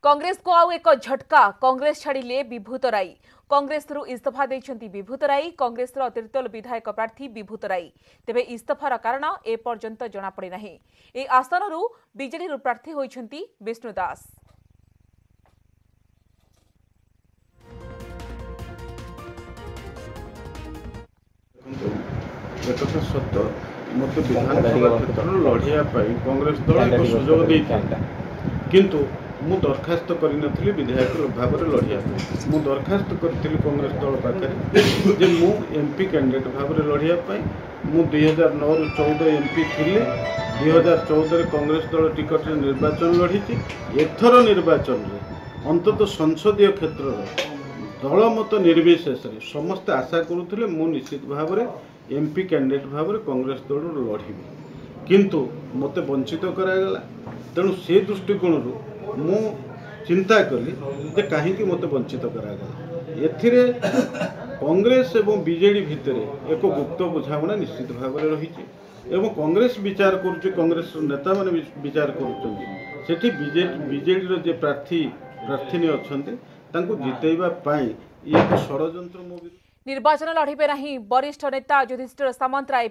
कांग्रेस को आउ एक झटका कांग्रेस छाड़िले विभूत राई। कांग्रेस इस्तीफा देइछंती विभूत राई। कांग्रेस अतिरिक्त विधायक प्रार्थी विभूत राई। तेबे इस्तीफार कारण एपर्यंत जना पड़े नाही। ए आसनरू बीजेडी प्रार्थी होइछंती विष्णु दास। सत्य मत विधानसभा क्षेत्र लड़िया कांग्रेस दल एक सुजोग देता किंतु मु दरखास्त करी विधायक भाव में लड़िया मु दरखास्त करी कांग्रेस दल पाखे मु एमपी कैंडिडेट भाव में लड़िया मु 2009 रु 14 एमपी थी 2014 कांग्रेस दल टिकट निर्वाचन लड़ी एथर निर्वाचन में अंतत संसदीय क्षेत्र दल मत निर्विशेष समस्ते आशा करुले मु निश्चित भाव में एमपी कैंडिडेट भाव में कांग्रेस दल लड़ी किंतु मते वंचित करागला। तेणु से दृष्टिकोण मु चिंता कली जे कहीं मते वंचित करागला। एथिरे कांग्रेस एवं बीजेडी भितर एक गुप्त बुझामणा निश्चित भाव में रही एवं कांग्रेस विचार करुच्चे कांग्रेस नेता माने विचार करुच्चंती बीजेडी जे प्रार्थीनी अछंती तांको जितेइबा पाई एक षडयंत्र निर्वाचन लड़े नहीं वरिष्ठ नेता युधिष्ठिर सामंतराय।